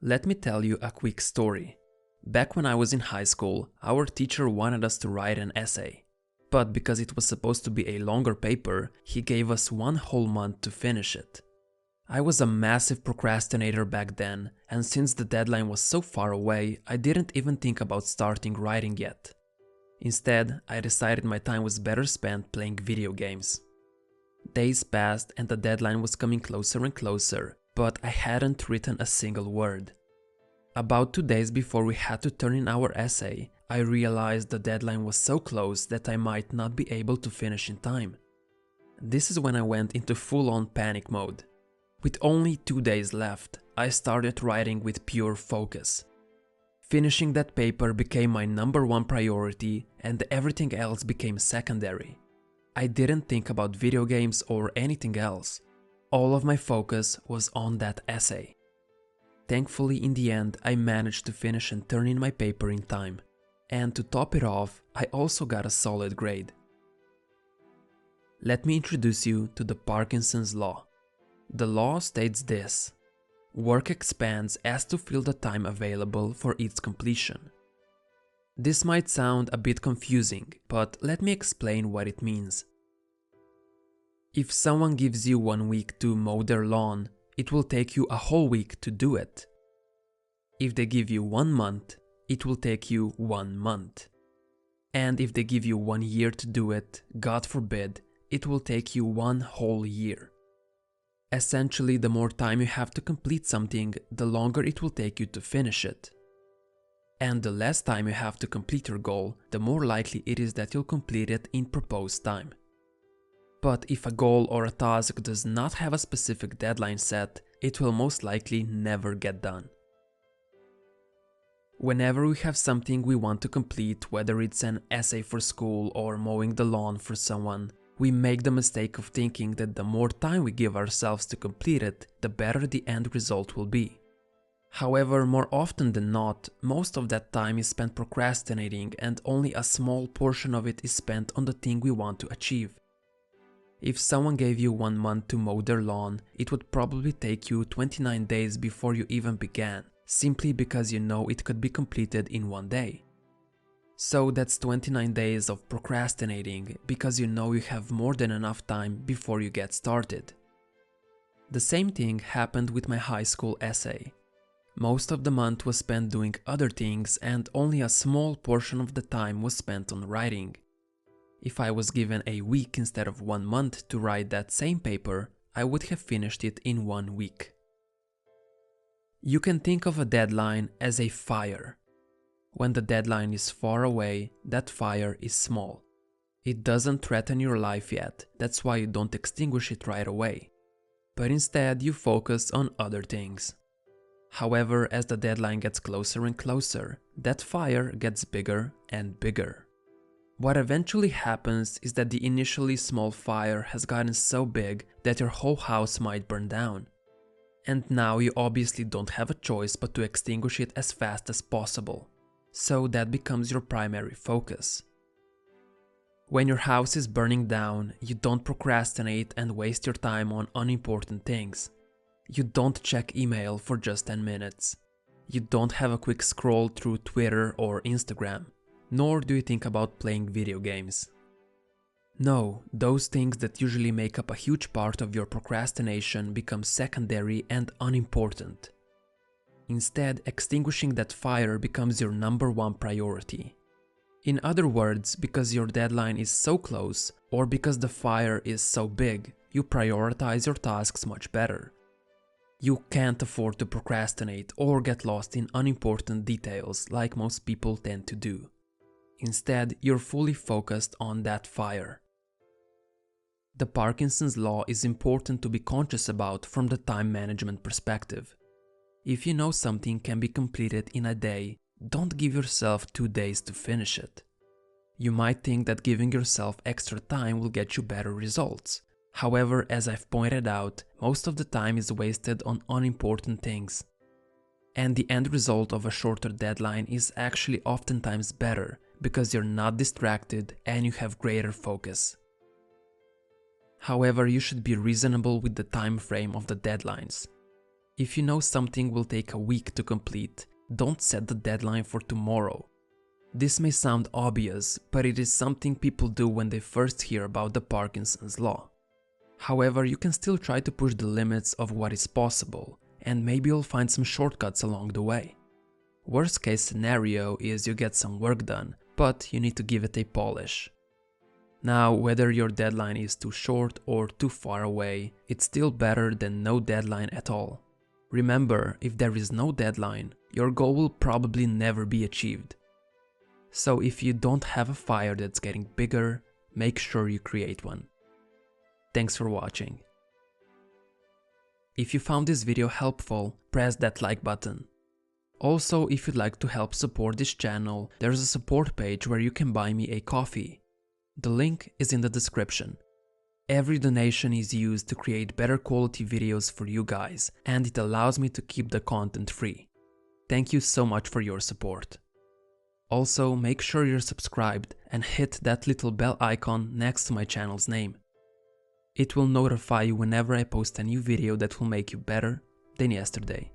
Let me tell you a quick story. Back when I was in high school, our teacher wanted us to write an essay. But because it was supposed to be a longer paper, he gave us 1 whole month to finish it. I was a massive procrastinator back then, and since the deadline was so far away, I didn't even think about starting writing yet. Instead, I decided my time was better spent playing video games. Days passed and the deadline was coming closer and closer, but I hadn't written a single word. About 2 days before we had to turn in our essay, I realized the deadline was so close that I might not be able to finish in time. This is when I went into full-on panic mode. With only 2 days left, I started writing with pure focus. Finishing that paper became my #1 priority and everything else became secondary. I didn't think about video games or anything else. All of my focus was on that essay. Thankfully, in the end, I managed to finish and turn in my paper in time. And to top it off, I also got a solid grade. Let me introduce you to the Parkinson's law. The law states this: work expands as to fill the time available for its completion. This might sound a bit confusing, but let me explain what it means. If someone gives you 1 week to mow their lawn, it will take you a whole week to do it. If they give you 1 month, it will take you 1 month. And if they give you 1 year to do it, God forbid, it will take you 1 whole year. Essentially, the more time you have to complete something, the longer it will take you to finish it. And the less time you have to complete your goal, the more likely it is that you'll complete it in proposed time. But if a goal or a task does not have a specific deadline set, it will most likely never get done. Whenever we have something we want to complete, whether it's an essay for school or mowing the lawn for someone, we make the mistake of thinking that the more time we give ourselves to complete it, the better the end result will be. However, more often than not, most of that time is spent procrastinating and only a small portion of it is spent on the thing we want to achieve. If someone gave you 1 month to mow their lawn, it would probably take you 29 days before you even began, simply because you know it could be completed in 1 day. So that's 29 days of procrastinating because you know you have more than enough time before you get started. The same thing happened with my high school essay. Most of the month was spent doing other things and only a small portion of the time was spent on writing. If I was given a week instead of 1 month to write that same paper, I would have finished it in 1 week. You can think of a deadline as a fire. When the deadline is far away, that fire is small. It doesn't threaten your life yet, that's why you don't extinguish it right away. But instead you focus on other things. However, as the deadline gets closer and closer, that fire gets bigger and bigger. What eventually happens is that the initially small fire has gotten so big that your whole house might burn down. And now you obviously don't have a choice but to extinguish it as fast as possible. So that becomes your primary focus. When your house is burning down, you don't procrastinate and waste your time on unimportant things. You don't check email for just 10 minutes. You don't have a quick scroll through Twitter or Instagram. Nor do you think about playing video games. No, those things that usually make up a huge part of your procrastination become secondary and unimportant. Instead, extinguishing that fire becomes your #1 priority. In other words, because your deadline is so close, or because the fire is so big, you prioritize your tasks much better. You can't afford to procrastinate or get lost in unimportant details like most people tend to do. Instead, you're fully focused on that fire. The Parkinson's law is important to be conscious about from the time management perspective. If you know something can be completed in a day, don't give yourself 2 days to finish it. You might think that giving yourself extra time will get you better results. However, as I've pointed out, most of the time is wasted on unimportant things. And the end result of a shorter deadline is actually oftentimes better because you're not distracted and you have greater focus. However, you should be reasonable with the time frame of the deadlines. If you know something will take a week to complete, don't set the deadline for tomorrow. This may sound obvious, but it is something people do when they first hear about the Parkinson's law. However, you can still try to push the limits of what is possible, and maybe you'll find some shortcuts along the way. Worst case scenario is you get some work done, but you need to give it a polish. Now, whether your deadline is too short or too far away, it's still better than no deadline at all. Remember, if there is no deadline, your goal will probably never be achieved. So if you don't have a fire that's getting bigger, make sure you create one. Thanks for watching. If you found this video helpful, press that like button. Also, if you'd like to help support this channel, there's a support page where you can buy me a coffee. The link is in the description. Every donation is used to create better quality videos for you guys, and it allows me to keep the content free. Thank you so much for your support. Also, make sure you're subscribed and hit that little bell icon next to my channel's name. It will notify you whenever I post a new video that will make you better than yesterday.